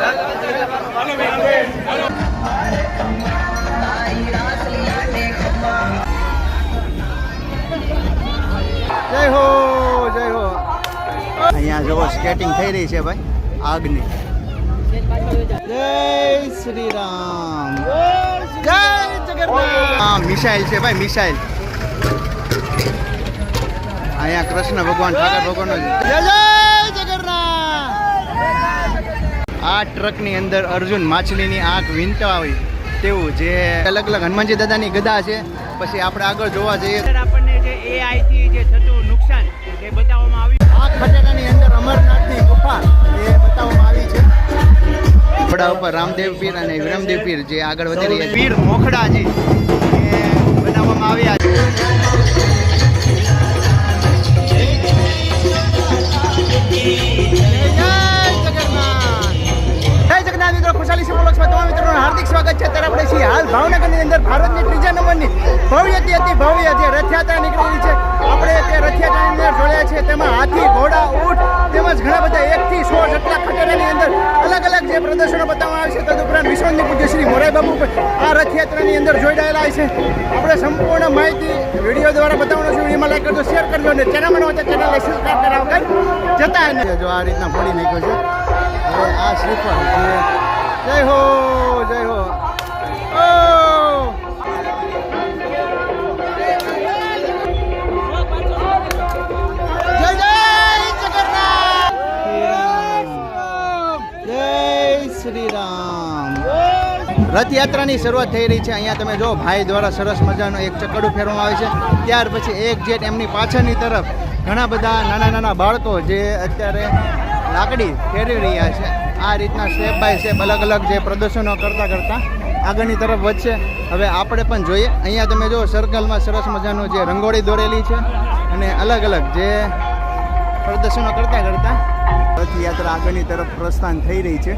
જય હો જય હો. અહીંયા જો સ્કેટિંગ થઈ રહી છે ભાઈ આગની. જય શ્રી રામ જય જગન્નાથ. હા મિસાઇલ છે ભાઈ મિસાઇલ. અહીંયા કૃષ્ણ ભગવાન ઠાકર ભગવાનનો જય જય જગન્નાથ. આ ટ્રકની અંદર અર્જુન માછલીની આંખ વીંટવા હોય તેવું જે અલગ અલગ હનુમાનજી દાદાની ગદા છે. પછી આપણે આગળ જોવા જઈએ આપણને જે AI થી જે થતું નુકસાન એ બતાવવામાં આવ્યું. આ ખટેરાની અંદર અમરનાથની ગુફા એ બતાવવામાં આવી છે. ઘોડા ઉપર રામદેવ પીર અને વિરમદેવ પીર જે આગળ વધી રહ્યા છે. પીર મોખડાજી એ બનાવવામાં આવ્યા છે. મિત્રો ખુશાલી છે બ્લોગ્સમાં તમામ મિત્રોનું હાર્દિક સ્વાગત છે. ત્યારે આપણે છીએ હાલ ભાવનગરની અંદર ભારતની ત્રીજા નંબરની ભવ્યથી અતિ ભવ્ય જે રથયાત્રા નીકળેલી છે. આપણે તે રથયાત્રાની અંદર જોડ્યા છે. તેમાં હાથી ઘોડા ઊંટ તેમજ ઘણા બધા 1 થી 100 જેટલા ખટેરાની અંદર અલગ અલગ જે પ્રદર્શનો બતાવવામાં આવે છે. તદુપરાંત વિશ્વની પૂજ્ય શ્રી મોરારી બાપુ આ રથયાત્રાની અંદર જોડાયેલા છે. આપણે સંપૂર્ણ માહિતી વિડીયો દ્વારા બતાવવાનો છે. વિડીયોમાં લાઈક કરજો, શેર કરજો અને ચેનલમાં હોય તો ચેનલ સબસ્ક્રાઇબ કરાવવા જતા જો આ રીતના ફોડી નાખ્યો છે. હવે આ શ્રીફળ જય હો જય હો. જય જય જગન્નાથ. જય શ્રી રામ. રથયાત્રાની શરૂઆત થઈ રહી છે. અહીંયા તમે જો ભાઈ દ્વારા સરસ મજાનું એક ચકડું ફેરવામાં આવે છે. ત્યાર પછી એક જેટ એમની પાછળની તરફ ઘણા બધા નાના નાના બાળકો જે અત્યારે લાકડી ફેરવી રહ્યા છે. આ રીતના સ્ટેપ બાય સ્ટેપ અલગ અલગ જે પ્રદર્શનો કરતાં આગળની તરફ વધશે. હવે આપણે પણ જોઈએ. અહીંયા તમે જો સર્કલમાં સરસ મજાનું જે રંગોળી દોરેલી છે અને અલગ અલગ જે પ્રદર્શનો કરતાં રથયાત્રા આગળની તરફ પ્રસ્થાન થઈ રહી છે.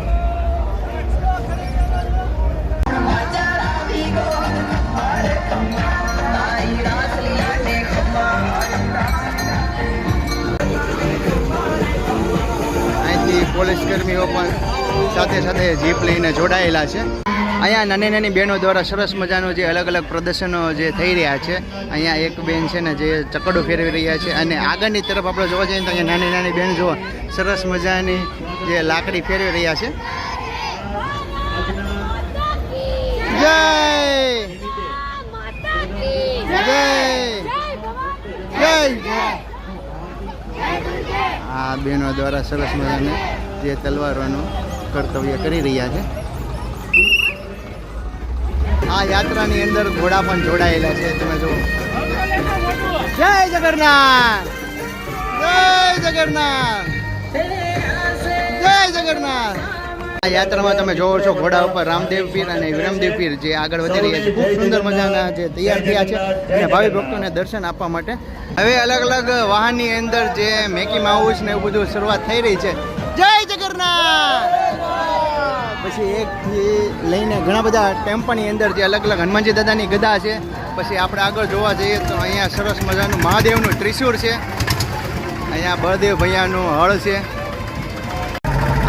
પોલીસ કર્મીઓ પણ સાથે સાથે જીપ લઈને જોડાયેલા છે. અહીંયા નાની નાની બહેનો દ્વારા સરસ મજાનું જે અલગ અલગ પ્રદર્શનો જે થઈ રહ્યા છે. અહીંયા એક બેન છે ને જે ચકડું ફેરવી રહ્યા છે અને આગળની તરફ આપણે જોવા જઈએ તો અહીંયા નાની નાની બહેન જોવા સરસ મજાની જે લાકડી ફેરવી રહ્યા છે. જય જય જય. આ બહેનો દ્વારા સરસ મજાને જે તલવારોનું કર્તવ્ય કરી રહ્યા છે. આ યાત્રાની અંદર ઘોડા પણ જોડાયેલા છે. તમે જુઓ. જય જગન્નાથ જય જગન્નાથ જય જગન્નાથ. આ યાત્રામાં તમે જોવો છો ઘોડા ઉપર રામદેવ પીર અને વિરમદેવ પીર જે આગળ વધી રહ્યા છે. ખૂબ સુંદર મજાના જે તૈયાર થયા છે અને ભાવિ ભક્તોને દર્શન આપવા માટે. હવે અલગ અલગ વાહનની અંદર જે મેકી માઉસ ને એવું બધું શરૂઆત થઈ રહી છે. જય જગન્નાથ. પછી એકથી લઈને ઘણા બધા ટેમ્પાની અંદર જે અલગ અલગ હનુમાનજી દાદાની ગદા છે. પછી આપણે આગળ જોવા જઈએ તો અહીંયા સરસ મજાનું મહાદેવનું ત્રિશૂળ છે. અહીંયા બળદેવ ભૈયાનું હળ છે.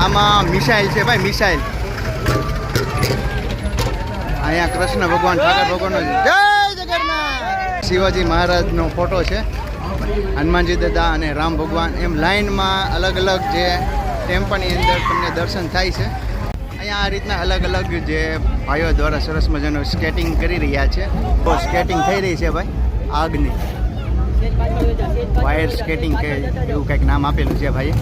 આમાં મિસાઇલ છે ભાઈ મિસાઇલ. અહીંયા કૃષ્ણ ભગવાન ઠાકર ભગવાનનો જય જગન્નાથ. શિવાજી મહારાજનો ફોટો છે. હનુમાનજી દાદા અને રામ ભગવાન એમ લાઈનમાં અલગ અલગ જે ટેમ્પાની અંદર તમને દર્શન થાય છે. અહીંયા આ રીતના અલગ અલગ જે ભાઈઓ દ્વારા સરસ મજાનું સ્કેટિંગ કરી રહ્યા છે. તો સ્કેટિંગ થઈ રહી છે ભાઈ આગની. વાયર સ્કેટિંગ કે એવું કંઈક નામ આપેલું છે ભાઈ.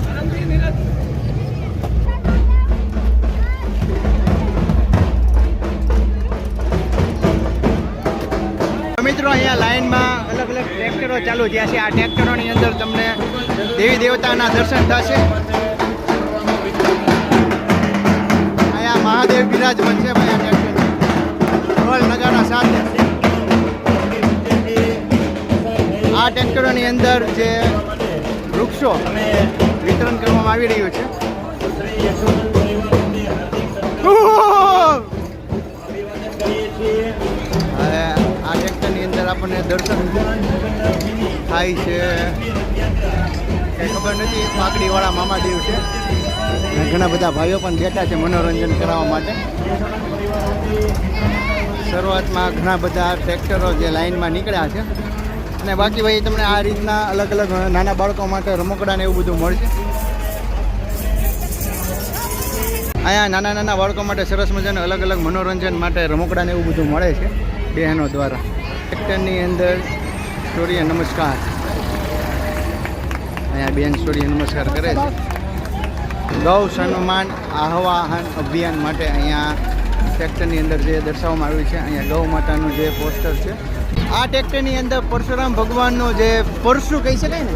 મિત્રો અહીંયા લાઈનમાં અલગ અલગ ટ્રેક્ટરો ચાલુ થયા છે. આ ટ્રેક્ટરોની અંદર તમને દેવી દેવતાના દર્શન થશે. અહીંયા મહાદેવ બિરાજમાન છે ભાઈ. આ ટ્રેક્ટર ઢોલ નગારા સાથે આ ટ્રેક્ટરોની અંદર જે વૃક્ષો વિતરણ કરવામાં આવી રહ્યું છે. આ ટ્રેક્ટરની અંદર આપણને દર્શન થાય છે. કંઈ ખબર નથી. પાકડીવાળા મામાદેવ છે. અને ઘણા બધા ભાઈઓ પણ બેઠા છે મનોરંજન કરાવવા માટે. શરૂઆતમાં ઘણા બધા ટ્રેક્ટરો જે લાઇનમાં નીકળ્યા છે અને બાકી ભાઈ તમને આ રીતના અલગ અલગ નાના બાળકો માટે રમકડા ને એવું બધું મળશે. અહીંયા નાના નાના બાળકો માટે સરસ મજાનું અલગ અલગ મનોરંજન માટે રમકડા ને એવું બધું મળે છે બહેનો દ્વારા. ટ્રેક્ટરની અંદર સૂર્ય નમસ્કાર, અહીંયા બેન સૂર્ય નમસ્કાર કરે છે. ગૌ સન્માન આહ્વાન અભિયાન માટે અહીંયા ટ્રેક્ટરની અંદર જે દર્શાવવામાં આવ્યું છે, અહીંયા ગૌ માતાનું જે પોસ્ટર છે. આ ટ્રેક્ટરની અંદર પરશુરામ ભગવાનનું જે પરસું કહી શકાય ને,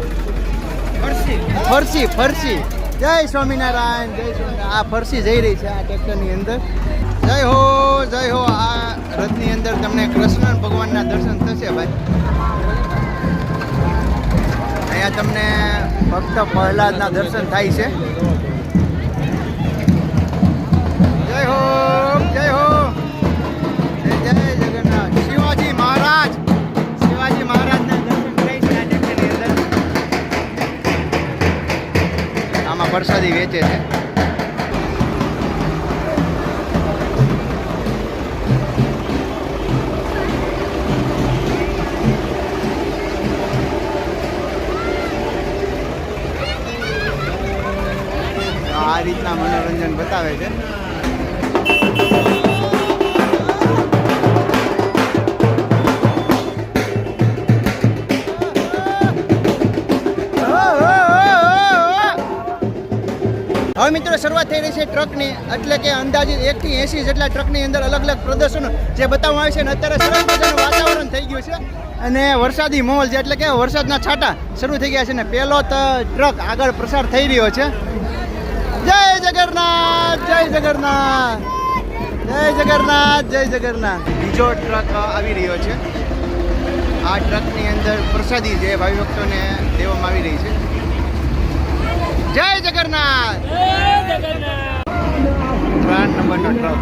ફરસી ફરસી. જય સ્વામિનારાયણ, જય સ્વામિનારાયણ. આ ફરસી જઈ રહી છે આ ટ્રેક્ટરની અંદર. જય હો જય હો. આ રથની અંદર તમને કૃષ્ણ ભગવાનના દર્શન થશે ભાઈ. અહીંયા તમને ભક્ત પ્રહલાદના દર્શન થાય છે. જય હો જય હો, જય જય જગન્નાથ. શિવાજી મહારાજ, શિવાજી મહારાજના દર્શન થાય છે આ ટ્રેક્ટરની અંદર. આમાં પ્રસાદી વેચે છે. આ રીતના મનોરંજન બતાવે છે. હવે મિત્રો શરૂઆત થઈ રહી છે ટ્રકની, એટલે કે અંદાજિત 1 થી 80 જેટલા ટ્રકની અંદર અલગ અલગ પ્રદર્શનો જે બતાવવામાં આવે છે. અને અત્યારે સરસ મજાનું વાતાવરણ થઈ ગયું છે અને વરસાદી માહોલ છે, એટલે કે વરસાદના છાંટા શરૂ થઈ ગયા છે. ને પહેલો ટ્રક આગળ પ્રસાર થઈ રહ્યો છે. જય જગન્નાથ, જય જગન્નાથ, જય જગન્નાથ, જય જગન્નાથ. બીજો ટ્રક આવી રહ્યો છે. આ ટ્રકની અંદર પ્રસાદી જે ભાવિ ભક્તોને દેવામાં આવી રહી છે. જય જગન્નાથ, જય જગન્નાથ. 3 નંબરનો ટ્રક.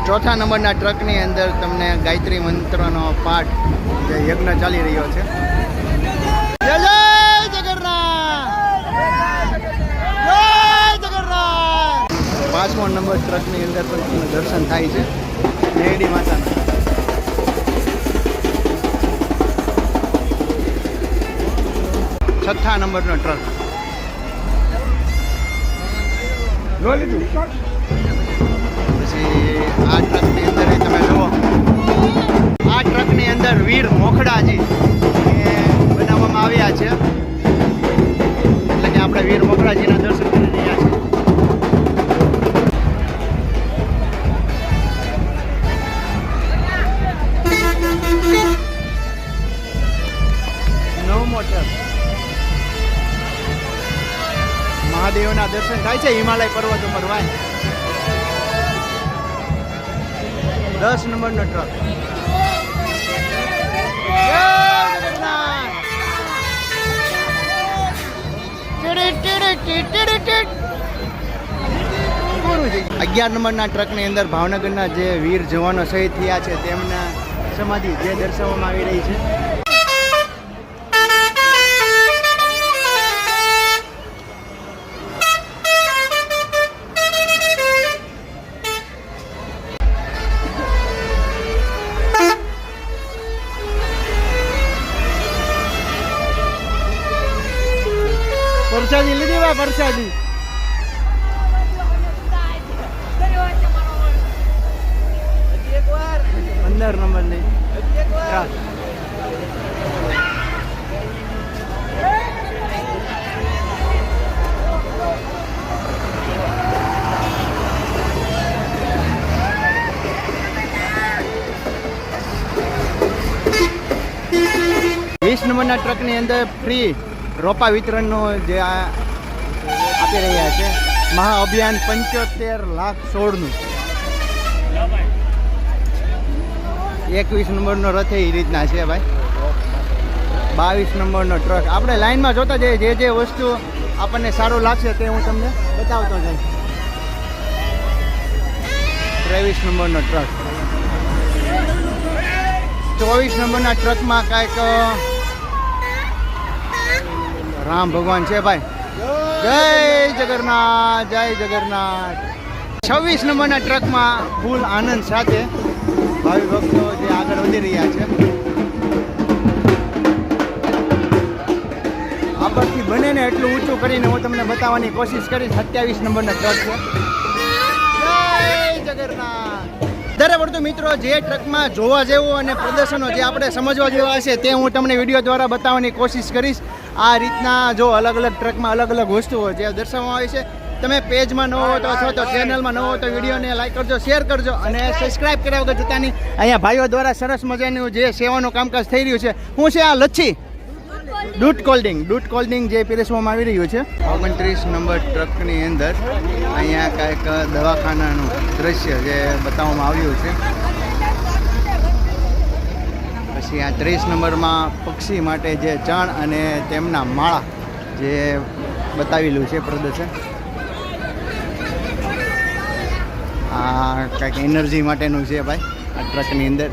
ચોથા નંબરના ટ્રકની અંદર તમને ગાયત્રી મંત્રનો પાઠ જે યજ્ઞ ચાલી રહ્યો છે. જય જય જગન્નાથ, જય જગન્નાથ. 5મો નંબર ટ્રકની અંદર પણ તમને દર્શન થાય છે મેરડી માતાના. 6થા નંબરનો ટ્રક. પછી આ ટ્રકની અંદર તમે જુઓ, આ ટ્રકની અંદર વીર મોખડાજી બનાવવામાં આવ્યા છે, એટલે કે આપણે વીર મોખડાજીના દર્શન કરી રહ્યા છીએ. નવમો ટ્રક. મહાદેવના દર્શન થાય છે હિમાલય પર્વત ઉપર ભાઈ. 10 નંબરનો ટ્રક. જય જગન્નાથ. 11 નંબરના ટ્રકની અંદર ભાવનગરના જે વીર જવાનો શહીદ થયા છે તેમના સમાધિ જે દર્શાવવામાં આવી રહી છે. પ્રસાદી લીધી વા પ્રસાદી. 15 નંબરની. 20 નંબરના ટ્રકની અંદર ફ્રી રોપા વિતરણનો જે આપી રહ્યા છે મહા અભિયાન 75 લાખ છોડનું. 21 નંબરનો રથ એ રીતના છે ભાઈ. 22 નંબરનો ટ્રક. આપણે લાઈનમાં જોતા જઈએ જે વસ્તુ આપણને સારું લાગશે તે હું તમને બતાવતો જઈશ. 23 નંબરનો ટ્રક. 24 નંબરના ટ્રકમાં કાંઈક રામ ભગવાન છે ભાઈ. જય જગન્નાથ, જય જગન્નાથ. 26 નંબરના ટ્રકમાં ફૂલ આનંદ સાથે ભાવિ ભક્તો જે આગળ વધી રહ્યા છે. આગળથી બને ને એટલું ઊંચું કરીને હું તમને બતાવવાની કોશિશ કરીશ. 27 નંબરના ટ્રક છે. જય જગન્નાથ. વધારે પડતું મિત્રો જે ટ્રકમાં જોવા જેવું અને પ્રદર્શનો જે આપણે સમજવા જેવા હશે તે હું તમને વિડીયો દ્વારા બતાવવાની કોશિશ કરીશ. આ રીતના જો અલગ અલગ ટ્રકમાં અલગ અલગ વસ્તુઓ જે દર્શાવવામાં આવી છે. તમે પેજમાં ન હો તો અથવા તો ચેનલમાં ન હો તો વિડીયોને લાઈક કરજો, શેર કરજો અને સબસ્ક્રાઈબ કર્યા વગર જતા નહીં. અહીંયા ભાઈઓ દ્વારા સરસ મજાનું જે સેવાનું કામકાજ થઈ રહ્યું છે. શું છે આ લચ્છી? દૂધ કોલ્ડિંગ જે પીરસવામાં આવી રહ્યું છે. 29 નંબર ટ્રકની અંદર અહીંયા કાંઈક દવાખાનાનું દ્રશ્ય જે બતાવવામાં આવ્યું છે. પછી આ 30 નંબરમાં પક્ષી માટે જે ચણ અને તેમના માળા જે બતાવેલું છે પ્રદર્શન. આ કાંઈક એનર્જી માટેનું છે ભાઈ આ ટ્રકની અંદર.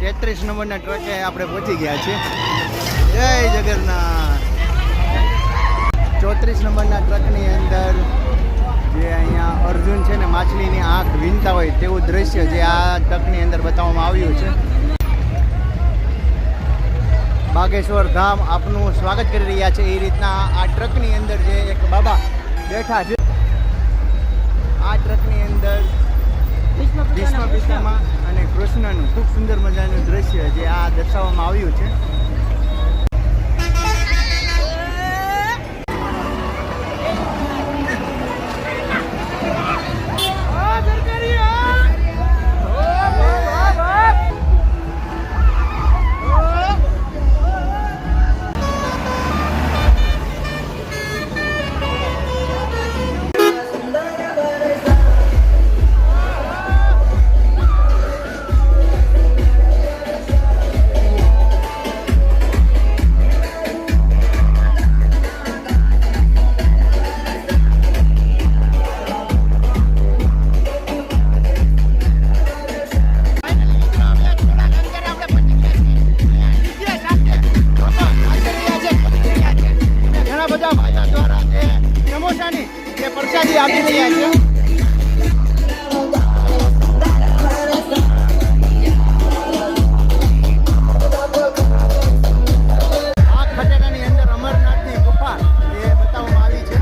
33 નંબરના ટ્રકે આપણે પહોંચી ગયા છીએ. જય જગન્નાથ. 34 નંબરના ટ્રકની અંદર જે અહીંયા અર્જુન છે ને માછલીની આંખ વીણતા હોય તેવું દ્રશ્ય જે આ ટ્રકની અંદર બતાવવામાં આવ્યું છે. બાગેશ્વર ધામ આપનું સ્વાગત કરી રહ્યા છે. એ રીતના આ ટ્રકની અંદર જે એક બાબા બેઠા છે. આ ટ્રકની અંદર ભીષ્મ પિતામહ અને કૃષ્ણનું ખૂબ સુંદર મજાનું દ્રશ્ય જે આ દર્શાવવામાં આવ્યું છે. પ્રસાદી આપી રહ્યા છે. આ ખટેરાની અંદર અમરનાથની ગુફા જે બતાવવામાં આવી છે.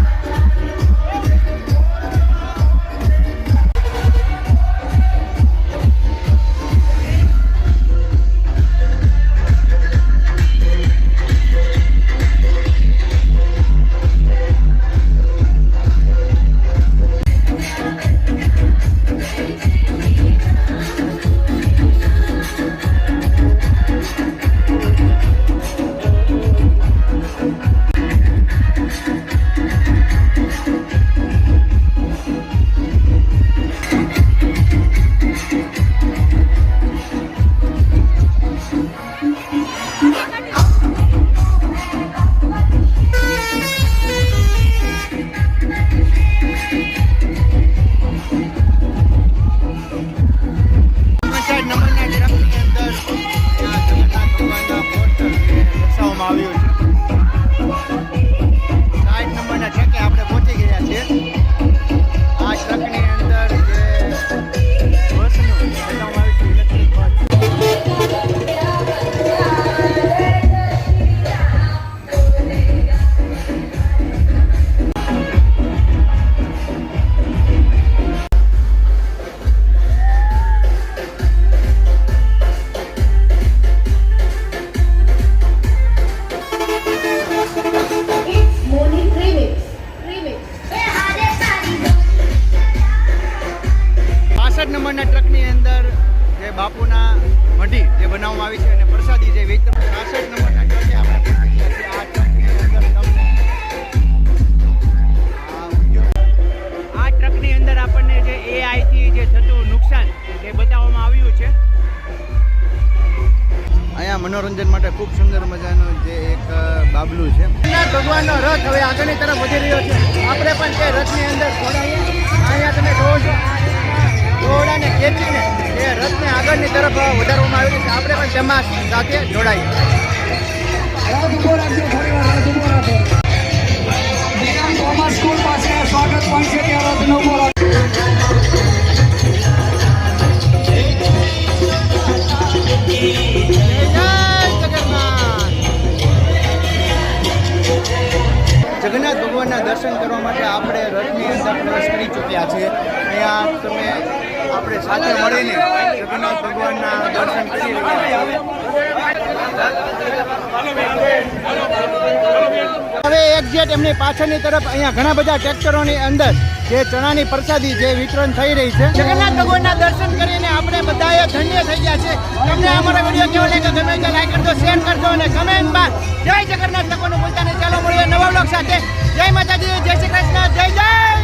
નંબરના ટ્રકની અંદર જે બાપુના મઢી જે બનાવવામાં આવી છે અને પ્રસાદી જે વિતરણ 66 નંબરના ટ્રકે આપણે પહોંચી ગયા છીએ. આ ટ્રકની અંદર તમને આ ટ્રકની અંદર આપણને જે એઆઈથી જે થતું નુકસાન એ બતાવવામાં આવ્યું છે. અહીંયા મનોરંજન માટે ખૂબ સુંદર મજાનું જે એક બાબલું છે. ભગવાનનો રથ હવે આગળની તરફ વધી રહ્યો છે. આપણે પણ તે રથની અંદર જોડાઈએ. અહીંયા તમે જોવો છો ઘોડાને ખેંચીને એ રથને આગળની તરફ વધારવામાં આવેલી છે. આપણે પણ તેમાં સાથે જોડાઈએ. રાત ઉભો રાખજો, થોડી વાર રાત ઉભો રાખો. વિક્રમ થોમસ સ્કૂલ પાસે સ્વાગત પણ છે, ત્યાં રાતનો ઉભો રાખો. જગન્નાથ ભગવાનના દર્શન કરવા માટે આપણે રથની અંદર પ્રવેશ કરી ચૂક્યા છીએ. અહીંયા તમે આપણે સાથે મળીને જગન્નાથ ભગવાનના દર્શન કરી રહ્યા છીએ. હવે એક્ઝેક્ટ એમની પાછળની તરફ અહીંયા ઘણા બધા ટ્રેક્ટરોની અંદર જે ચણાની પ્રસાદી જે વિતરણ થઈ રહી છે. જગન્નાથ ભગવાનના દર્શન કરીને આપણે બધાએ ધન્ય થઈ ગયા છે. તમને અમારો વિડીયો કેવો લાગ્યો ગમે તો લાઈક કરજો, શેર કરજો અને કમેન્ટમાં જય જગન્નાથ લખવાનું ભૂલતા નહીં. ચાલો મળીએ નવા બ્લોગ સાથે. જય માતાજી, જય શ્રી કૃષ્ણ, જય જય